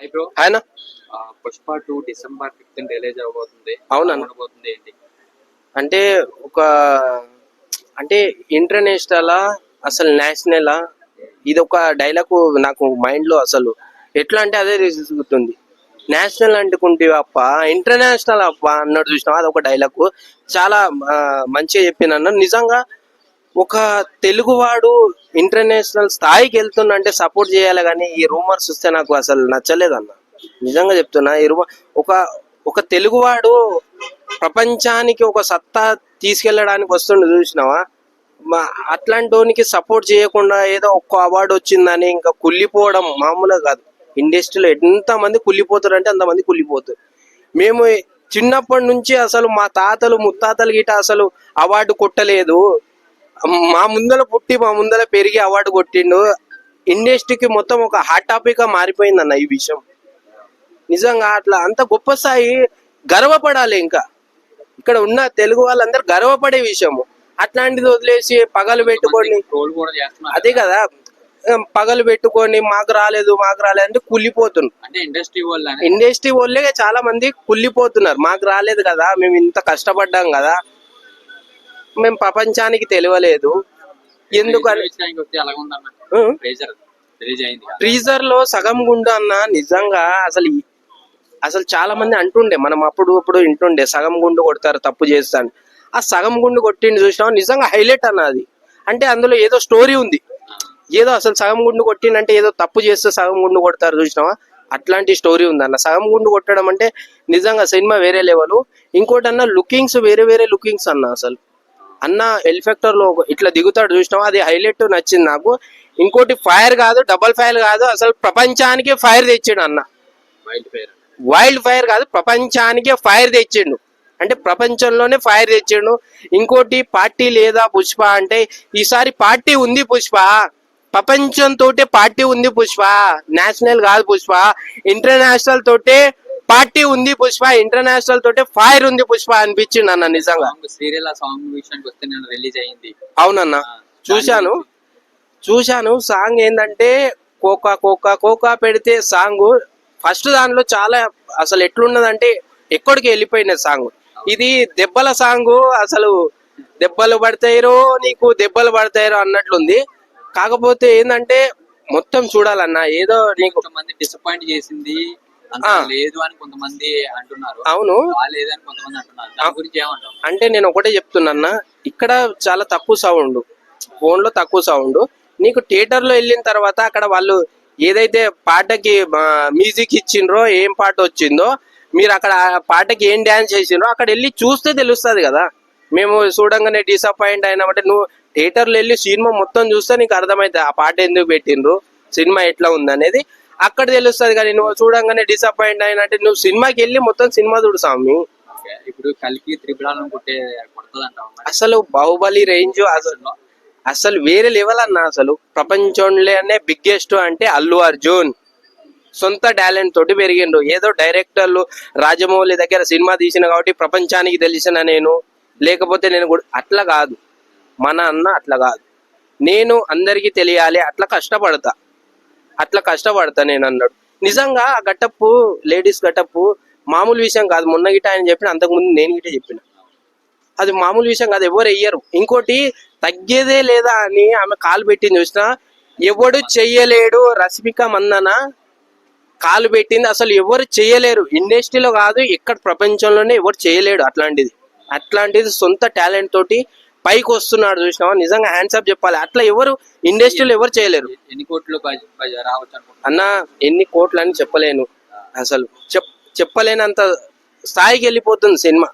Hi bro. ఆయన Pushpa 2 December 5th release అవబోతుంది. అవునన్న. ఉండబోతుంది ఏంటి? అంటే ఒక అంటే ఇంటర్నేషనల్ అసలు నేషనల్ ఇది ఒక డైలాగ్ నాకు మైండ్ లో అసలు ఎట్లా అంటే అదే రిసుగుతుంది. నేషనల్ అంటుకుంటే అప్ప ఇంటర్నేషనల్ అప్ప అన్నట్టు చూసినావా, అది ఒక డైలాగ్ చాలా మంచిగా చెప్పిన. నిజంగా ఒక తెలుగువాడు ఇంటర్నేషనల్ స్థాయికి వెళ్తున్నంటే సపోర్ట్ చేయాలి, కానీ ఈ రూమర్స్ వస్తే నాకు అసలు నచ్చలేదన్న. నిజంగా చెప్తున్నా, ఈ రూమర్ ఒక తెలుగువాడు ప్రపంచానికి ఒక సత్తా తీసుకెళ్ళడానికి వస్తుండే చూసినావా, అట్లాంటి సపోర్ట్ చేయకుండా ఏదో ఒక్క అవార్డు వచ్చిందని ఇంకా కుళ్ళిపోవడం మామూలుగా కాదు. ఇండస్ట్రీలో ఎంతమంది కుళ్ళిపోతారు అంటే అంతమంది కుళ్ళిపోతారు. మేము చిన్నప్పటి నుంచి అసలు మా తాతలు ముత్తాతలు గిట అసలు అవార్డు కొట్టలేదు, మా ముందర పుట్టి మా ముందర పెరిగి అవార్డు కొట్టిండు. ఇండస్ట్రీకి మొత్తం ఒక హాట్ టాపిక్ గా మారిపోయిందన్న ఈ విషయం. నిజంగా అట్లా అంత గొప్ప స్థాయి గర్వపడాలి. ఇంకా ఇక్కడ ఉన్న తెలుగు వాళ్ళందరూ గర్వపడే విషయము. అట్లాంటిది వదిలేసి పగలు పెట్టుకొని ట్రోల్ కూడా చేస్తున్నారు. అదే కదా, పగలు పెట్టుకొని మాకు రాలేదు అంటే కుళ్ళిపోతున్నారు. అంటే ఇండస్ట్రీ వాళ్ళే చాలా మంది కుళ్ళిపోతున్నారు. మాకు రాలేదు కదా, మేము ఇంత కష్టపడ్డాం కదా, మేము ప్రపంచానికి తెలియలేదు ఎందుకని. ట్రీజర్ లో సగం గుండు అన్న, నిజంగా అసలు చాలా మంది అంటుండే, మనం అప్పుడు వింటుండే సగం గుండు కొడతారు తప్పు చేస్తాను. ఆ సగం గుండు కొట్టిండి చూసినావా, నిజంగా హైలైట్ అన్న అది. అంటే అందులో ఏదో స్టోరీ ఉంది, ఏదో అసలు సగం గుండు కొట్టిందంటే ఏదో తప్పు చేస్తే సగం గుండు కొడతారు చూసినావా, అట్లాంటి స్టోరీ ఉంది అన్న. సగం గుండు కొట్టడం అంటే నిజంగా సినిమా వేరే లెవెల్. ఇంకోటి అన్న, లుకింగ్స్ వేరే లుకింగ్స్ అన్న. అసలు అన్న హెలికాప్టర్ లో ఇట్లా దిగుతాడు చూసినావా, అది హైలైట్ నచ్చింది నాకు. ఇంకోటి ఫైర్ కాదు, డబల్ ఫైర్ కాదు, అసలు ప్రపంచానికి ఫైర్ తెచ్చిండు అన్న. వైల్డ్ ఫైర్ కాదు, ప్రపంచానికి ఫైర్ తెచ్చిండు. అంటే ప్రపంచంలోనే ఫైర్ తెచ్చిండు. ఇంకోటి పార్టీ లేదా పుష్ప అంటే, ఈసారి పార్టీ ఉంది పుష్ప, ప్రపంచంతో పార్టీ ఉంది పుష్ప, నేషనల్ కాదు పుష్ప, ఇంటర్నేషనల్ తోటే పార్టీ ఉంది పుష్ప, ఇంటర్నేషనల్ తోటే ఫైర్ ఉంది పుష్ప అనిపించింది అన్న. నిజంగా సీరియల్ సాంగ్ విషయానికి వస్తే నేను రిలీజ్ అయింది. అవునన్న, చూశాను. సాంగ్ ఏంటంటే కోకా కోకా కోకా పెడితే సాంగ్ ఫస్ట్ దానిలో చాలా అసలు ఎట్లున్నదంటే ఎక్కడికి వెళ్ళిపోయిన సాంగ్. ఇది దెబ్బల సాంగ్, అసలు దెబ్బలు పడతాయిరో నీకు దెబ్బలు పడతాయిరో అన్నట్లుంది. కాకపోతే ఏంటంటే మొత్తం చూడాలన్న, ఏదో నీకు డిసప్పాయింట్ చేసింది లేదు అని కొంతమంది అంటున్నారు. అవును, లేదని కొంతమంది అంటున్నారు. దాని గురించి ఏమంటారు అంటే నేను ఒకటే చెప్తున్నా, ఇక్కడ చాలా తక్కువ సౌండ్, ఫోన్ లో తక్కువ సౌండ్. నీకు థియేటర్ లో వెళ్ళిన తర్వాత అక్కడ వాళ్ళు ఏదైతే పాటకి మ్యూజిక్ ఇచ్చిండ్రో, ఏం పాట వచ్చిందో, మీరు అక్కడ పాటకి ఏం డ్యాన్స్ చేసిండ్రో అక్కడ వెళ్ళి చూస్తే తెలుస్తుంది కదా. మేము చూడంగానే డిసప్పాయింట్ అయినామంటే, నువ్వు థియేటర్లో వెళ్ళి సినిమా మొత్తం చూస్తే నీకు అర్థమవుతుంది ఆ పాట ఎందుకు పెట్టిండ్రు, సినిమా ఎట్లా ఉంది అనేది అక్కడ తెలుస్తుంది. కానీ నువ్వు చూడంగానే డిసప్పాయింట్ అయినట్టే నువ్వు సినిమాకి వెళ్ళి మొత్తం సినిమా చూడు స్వామి. ఇప్పుడు కలికి అసలు బాహుబలి రేంజ్ అసలు వేరే లెవెల్ అన్న. అసలు ప్రపంచంలోనే బిగ్గెస్ట్ అంటే అల్లు అర్జున్ సొంత టాలెంట్ తోటి పెరిగిండు. ఏదో డైరెక్టర్లు రాజమౌళి దగ్గర సినిమా తీసిన కాబట్టి ప్రపంచానికి తెలిసిన నేను, లేకపోతే నేను కూడా అట్లా కాదు. మన అన్న అట్లా కాదు, నేను అందరికీ తెలియాలి అట్లా కష్టపడతా నేను అన్నాడు. నిజంగా ఆ గట్టప్పు, లేడీస్ గట్టప్పు మామూలు విషయం కాదు. మొన్న గిట ఆయన చెప్పిన, అంతకుముందు నేను గిట చెప్పిన, అది మామూలు విషయం కాదు, ఎవరు వెయ్యరు. ఇంకోటి తగ్గేదే లేదా అని ఆమె కాలు పెట్టింది చూసినా, ఎవడు చెయ్యలేడు. రష్మిక మందన కాలు పెట్టింది, అసలు ఎవరు చేయలేరు. ఇండస్ట్రీలో కాదు, ఇక్కడ ప్రపంచంలోనే ఎవరు చేయలేడు అట్లాంటిది సొంత టాలెంట్ తోటి పైకి వస్తున్నాడు చూసినావా, నిజంగా హ్యాండ్సప్ చెప్పాలి. అట్లా ఎవరు ఇండస్ట్రీలో ఎవరు చేయలేరు. ఎన్ని కోట్లు రావచ్చు అన్న, ఎన్ని కోట్లు అని చెప్పలేను, అసలు చెప్పలేనంత స్థాయికి వెళ్ళిపోతుంది సినిమా.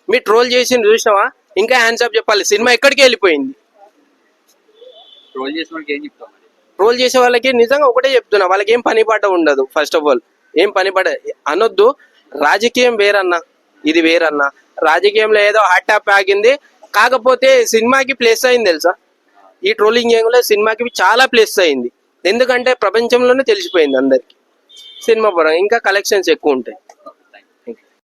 మీ ట్రోల్ చేసింది చూసినావా, ఇంకా హ్యాండ్సప్ చెప్పాలి. సినిమా ఎక్కడికి వెళ్ళిపోయింది. ట్రోల్ చేసే వాళ్ళకి నిజంగా ఒకటే చెప్తున్నా, వాళ్ళకి ఏం పని పాట ఉండదు. ఫస్ట్ ఆఫ్ ఆల్ ఏం పని పాట అనొద్దు. రాజకీయం వేరన్నా, ఇది వేరన్నా. రాజకీయంలో ఏదో హాట్ టాప్ ఆగింది, కాకపోతే సినిమాకి ప్లేస్ అయింది తెలుసా. ఈ ట్రోలింగ్ లో సినిమాకి చాలా ప్లేస్ అయింది, ఎందుకంటే ప్రపంచంలోనే తెలిసిపోయింది అందరికి సినిమా పరంగా. ఇంకా కలెక్షన్స్ ఎక్కువ ఉంటాయి.